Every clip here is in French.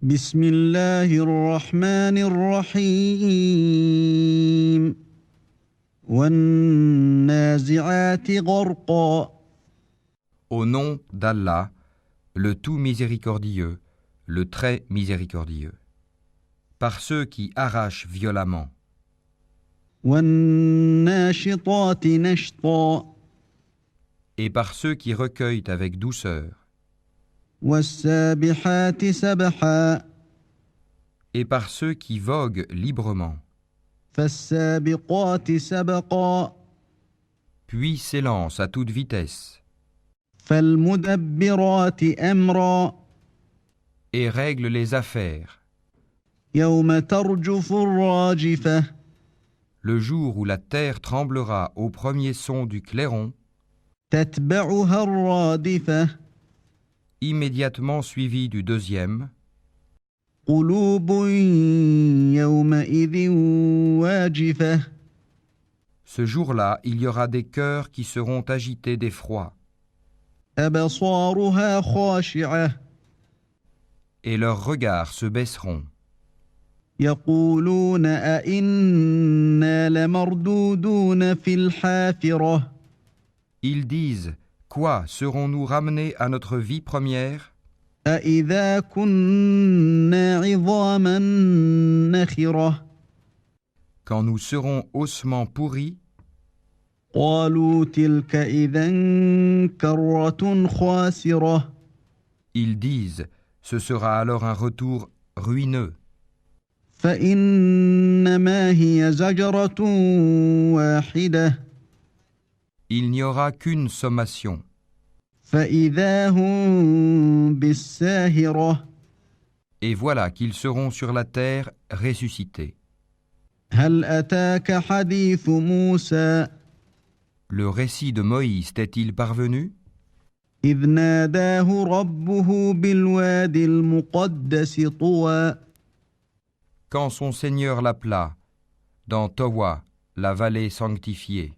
بسم الله الرحمن الرحيم والنازعات غرقا. Au nom d'Allah, le tout miséricordieux, le très miséricordieux. Par ceux qui arrachent violemment, والناشطات نشطا. et par ceux qui recueillent avec douceur, والسابحات سبحا. et par ceux qui voguent librement, فالسابقات سبقا. puis s'élancent à toute vitesse, فالمدبرات أمرا. et règlent les affaires, يوم ترجف الراجفة. le jour où la terre tremblera au premier son du clairon, تتبعها الرادفة. immédiatement suivi du deuxième, قلوب يومئذ واجفة. ce jour-là, il y aura des cœurs qui seront agités d'effroi, أبصارها خاشعة. et leurs regards se baisseront. يقولون أئنا لمردودون في الحافرة. Ils disent, quoi, serons-nous ramenés à notre vie première, أإذا كنا عظاما نخرة. quand nous serons ossements pourris? قالوا تلك إذا كرة خاسرة. Ils disent, ce sera alors un retour ruineux. فإنما هي زجرة واحدة. Il n'y aura qu'une sommation, فإذا هم بالساهرة. et voilà qu'ils seront sur la terre ressuscités. هل أتاك حديث موسى. Le récit de Moïse t'est-il parvenu, إذ ناداه ربه بالوادي المقدس طوى. quand son Seigneur l'appela, dans Towa, la vallée sanctifiée?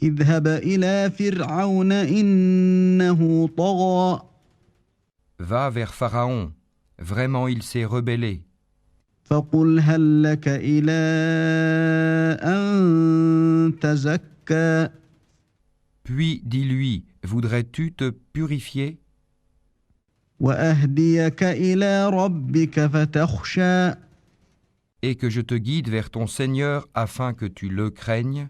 اذهب إلى فرعون إنه طغى. Va vers Pharaon, vraiment il s'est rebellé. فقل هل لك إلى أن تزكى. Puis dis-lui, voudrais-tu te purifier وأهديك إلى ربك فتخشى. et que je te guide vers ton Seigneur afin que tu le craignes?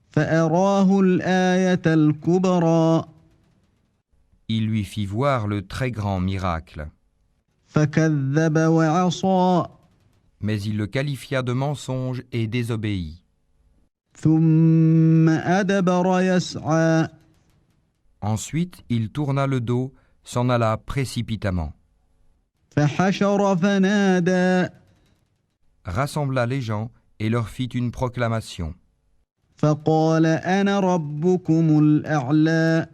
فأراه الآية الكبرى. Il lui fit voir le très grand miracle. فكذب وعصى. Mais il le qualifia de mensonge et désobéit. ثم أدبر يسعى. Ensuite, il tourna le dos, s'en alla précipitamment, فحشر فنادى. rassembla les gens et leur fit une proclamation. فقال أنا ربكم الأعلى.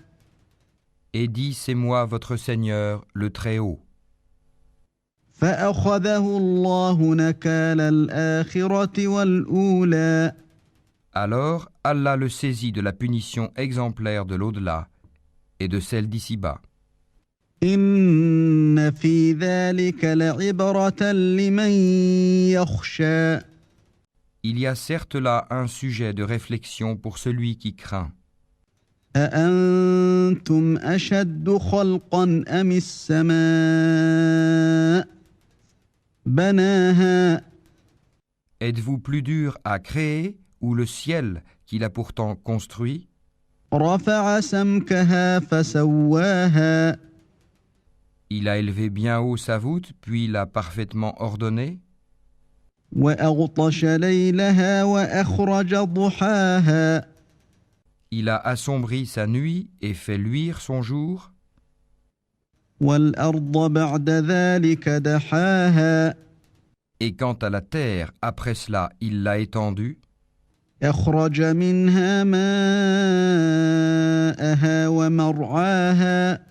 Et dit, c'est moi votre Seigneur, le Très-Haut. فأخذه الله نكال الآخرة والأولى. Alors Allah le saisit de la punition exemplaire de l'au-delà et de celle d'ici-bas. إن في ذلك لعبرة لمن يخشى. Il y a certes là un sujet de réflexion pour celui qui craint. أأنتم أشد خلقا أم السماء بناها. Êtes-vous plus dur à créer ou le ciel qu'il a pourtant construit? رفع سمكها فسواها. Il a élevé bien haut sa voûte, puis l'a parfaitement ordonnée. وأغطش ليلها وأخرج ضحاها. Il a assombri sa nuit et fait luire son jour. والأرض بعد ذلك دحاها. Et quant à la terre, après cela, il l'a étendue. أخرج منها ماءها ومرعاها.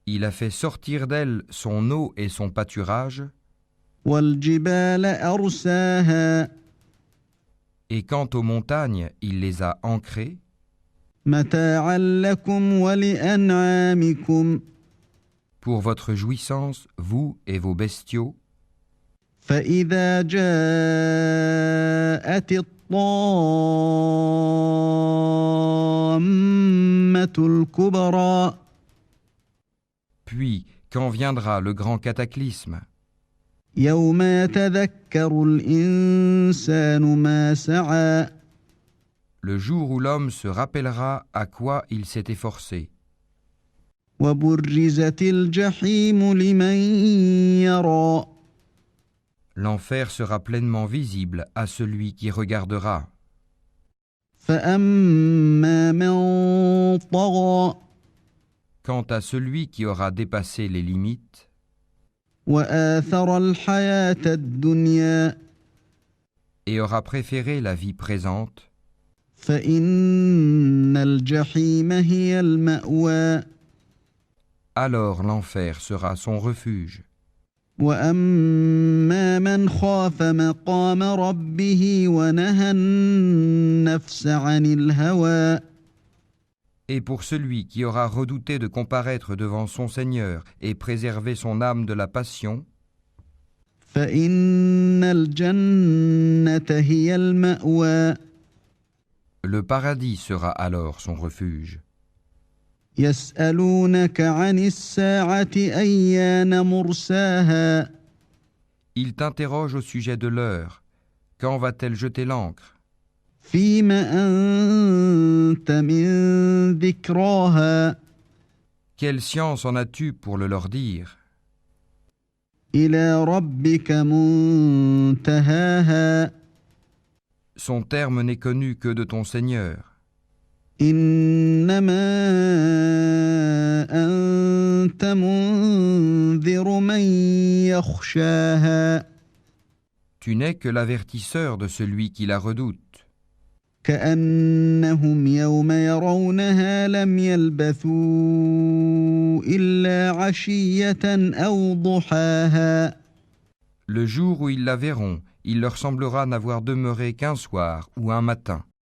Il a fait sortir d'elle son eau et son pâturage. والجبال أرساها. Et quant aux montagnes, il les a ancrées. متاعا لكم ولأنعامكم. pour votre jouissance, vous et vos bestiaux, فإذا جاءت الطامة الكبرى puis quand viendra le grand cataclysme, يوم يتذكر الإنسان ما سعى le jour où l'homme se rappellera à quoi il s'est efforcé, وبرزت الجحيم لمن يرى l'enfer sera pleinement visible à celui qui regardera. فأما من طغى Quant à celui qui aura dépassé les limites وآثر الحياة الدنيا et aura préféré la vie présente, فإن الجحيم هي المأوى alors l'enfer sera son refuge. وأما من خاف مقام ربه ونهى النفس عن الهوى Et pour celui qui aura redouté de comparaître devant son Seigneur et préserver son âme de la passion, فإن الجنة هي المأوى le paradis sera alors son refuge. يسألونك عن الساعة أيان مرساها Il t'interroge au sujet de l'heure. Quand va-t-elle jeter l'ancre? فيم أنت من ذكراها Quelle science en as-tu pour le leur dire? إلى ربك منتهاها Son terme n'est connu que de ton Seigneur. إنما أنت منذر من يخشاها Tu n'es que l'avertisseur de celui qui la redoute. كأنهم يوم يرونها لم يلبثوا إلا عشية أو ضحاها Le jour où ils la verront, il leur semblera n'avoir demeuré qu'un soir ou un matin.